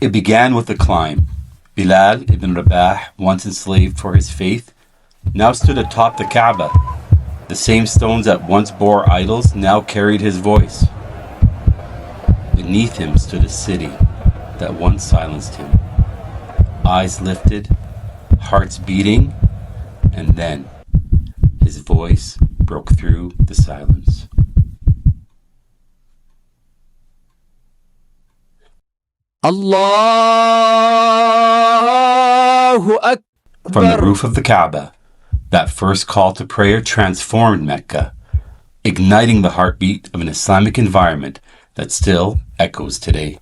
It began with a climb. Bilal ibn Rabah, once enslaved for his faith, now stood atop the Kaaba. The same stones that once bore idols now carried his voice. Beneath him stood a city that once silenced him. Eyes lifted, hearts beating, and then his voice broke through the silence. Allahu Akbar. From the roof of the Kaaba, that first call to prayer transformed Mecca, igniting the heartbeat of an Islamic environment that still echoes today.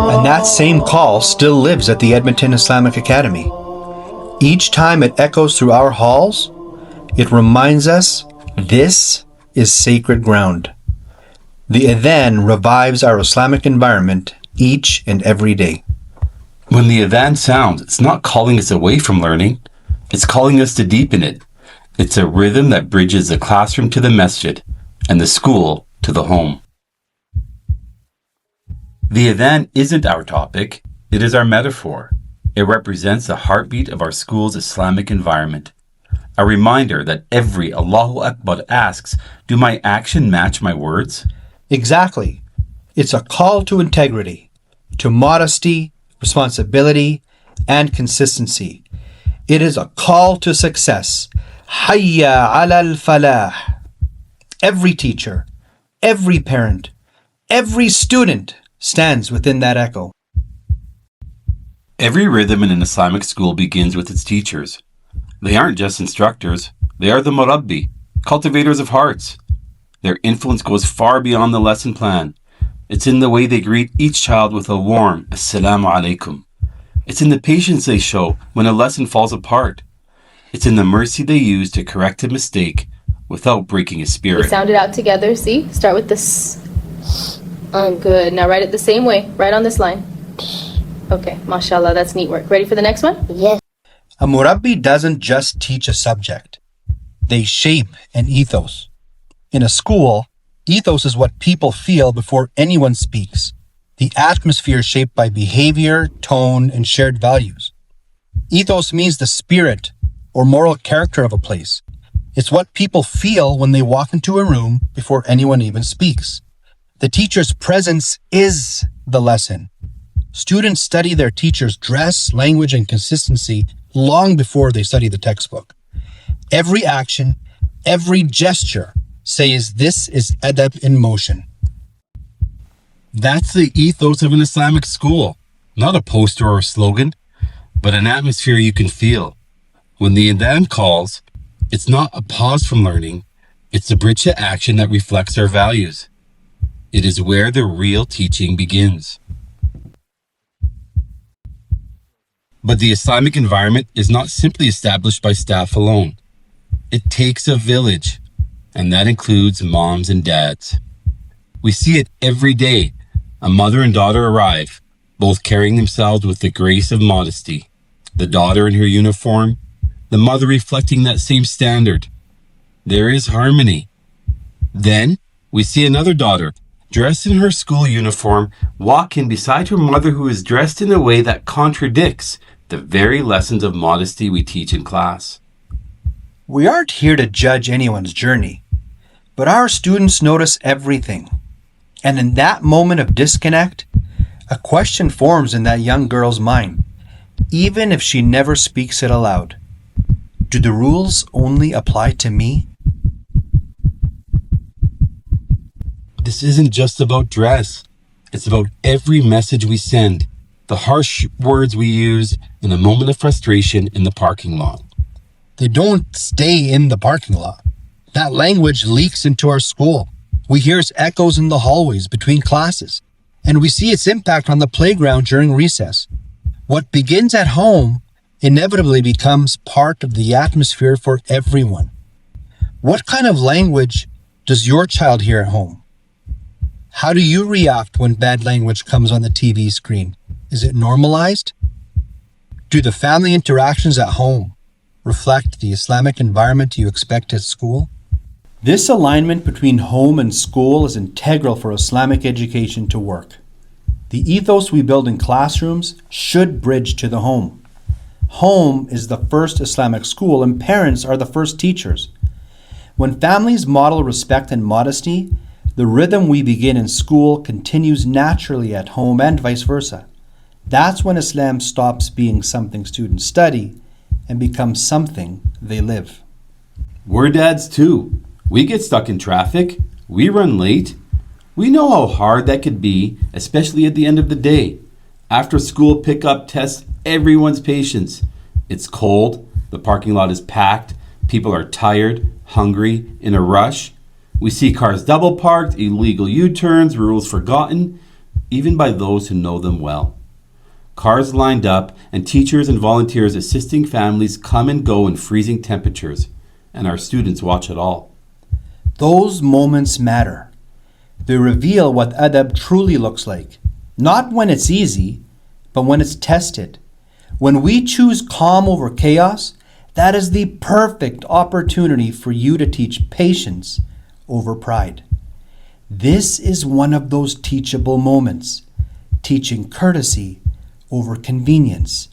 And that same call still lives at the Edmonton Islamic Academy. Each time it echoes through our halls, it reminds us this is sacred ground. The Adthan revives our Islamic environment each and every day. When the Adthan sounds, it's not calling us away from learning, it's calling us to deepen it. It's a rhythm that bridges the classroom to the masjid and the school to the home. The Adthan isn't our topic, it is our metaphor. It represents the heartbeat of our school's Islamic environment. A reminder that every Allahu Akbar asks, do my action match my words? Exactly. It's a call to integrity, to modesty, responsibility, and consistency. It is a call to success. Hayya ala al-falah. Every teacher, every parent, every student stands within that echo. Every rhythm in an Islamic school begins with its teachers. They aren't just instructors, they are the murabbi, cultivators of hearts. Their influence goes far beyond the lesson plan. It's in the way they greet each child with a warm Assalamu alaikum. It's in the patience they show when a lesson falls apart. It's in the mercy they use to correct a mistake without breaking a spirit. We sound it out together, see? Start with this. Good. Now write it the same way, right on this line. Okay, mashallah, that's neat work. Ready for the next one? Yes. A murabbi doesn't just teach a subject. They shape an ethos. In a school, ethos is what people feel before anyone speaks. The atmosphere is shaped by behavior, tone, and shared values. Ethos means the spirit or moral character of a place. It's what people feel when they walk into a room before anyone even speaks. The teacher's presence is the lesson. Students study their teacher's dress, language, and consistency long before they study the textbook. Every action, every gesture says this is adab in motion. That's the ethos of an Islamic school. Not a poster or a slogan, but an atmosphere you can feel. When the Adthan calls, it's not a pause from learning, it's a bridge to action that reflects our values. It is where the real teaching begins. But the Islamic environment is not simply established by staff alone. It takes a village, and that includes moms and dads. We see it every day. A mother and daughter arrive, both carrying themselves with the grace of modesty. The daughter in her uniform, the mother reflecting that same standard. There is harmony. Then we see another daughter, dressed in her school uniform, walk in beside her mother who is dressed in a way that contradicts the very lessons of modesty we teach in class. We aren't here to judge anyone's journey, but our students notice everything. And in that moment of disconnect, a question forms in that young girl's mind, even if she never speaks it aloud. Do the rules only apply to me? This isn't just about dress. It's about every message we send, the harsh words we use in a moment of frustration in the parking lot. They don't stay in the parking lot. That language leaks into our school. We hear its echoes in the hallways between classes, and we see its impact on the playground during recess. What begins at home inevitably becomes part of the atmosphere for everyone. What kind of language does your child hear at home? How do you react when bad language comes on the TV screen? Is it normalized? Do the family interactions at home reflect the Islamic environment you expect at school? This alignment between home and school is integral for Islamic education to work. The ethos we build in classrooms should bridge to the home. Home is the first Islamic school, and parents are the first teachers. When families model respect and modesty, the rhythm we begin in school continues naturally at home and vice versa. That's when Islam stops being something students study and becomes something they live. We're dads too. We get stuck in traffic. We run late. We know how hard that could be, especially at the end of the day. After school pickup tests everyone's patience. It's cold, the parking lot is packed, people are tired, hungry, in a rush. We see cars double parked, illegal U-turns, rules forgotten, even by those who know them well. Cars lined up, and teachers and volunteers assisting families come and go in freezing temperatures, and our students watch it all. Those moments matter. They reveal what adab truly looks like, not when it's easy, but when it's tested. When we choose calm over chaos, that is the perfect opportunity for you to teach patience over pride. This is one of those teachable moments, teaching courtesy over convenience.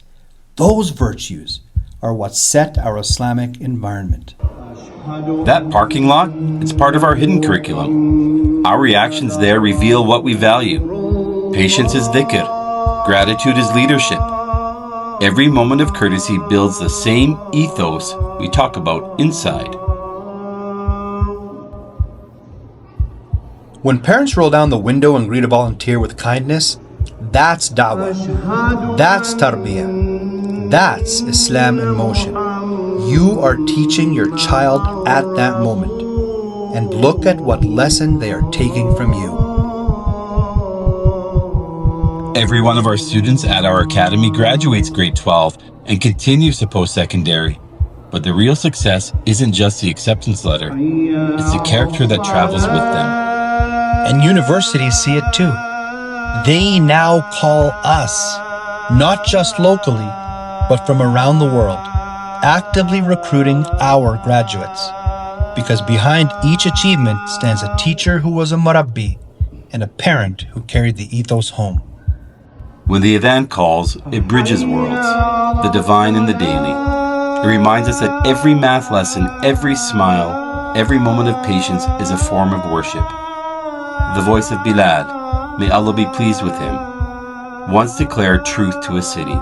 Those virtues are what set our Islamic environment. That parking lot, it's part of our hidden curriculum. Our reactions there reveal what we value. Patience is dhikr. Gratitude is leadership. Every moment of courtesy builds the same ethos we talk about inside. When parents roll down the window and greet a volunteer with kindness, that's da'wah. That's tarbiyah. That's Islam in motion. You are teaching your child at that moment. And look at what lesson they are taking from you. Every one of our students at our academy graduates grade 12 and continues to post-secondary. But the real success isn't just the acceptance letter. It's the character that travels with them. And universities see it too. They now call us, not just locally, but from around the world, actively recruiting our graduates. Because behind each achievement stands a teacher who was a murabbi and a parent who carried the ethos home. When the Adthan calls, it bridges worlds, the divine and the daily. It reminds us that every math lesson, every smile, every moment of patience is a form of worship. The voice of Bilal, may Allah be pleased with him, once declared truth to a city.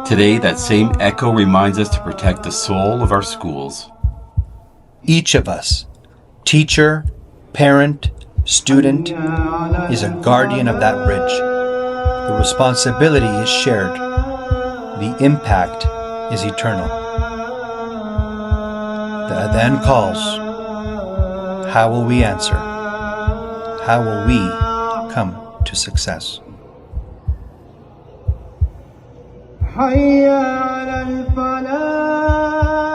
Today, that same echo reminds us to protect the soul of our schools. Each of us, teacher, parent, student, is a guardian of that bridge. The responsibility is shared. The impact is eternal. The Adthan calls. How will we answer? How will we come to success? حي على الفلاح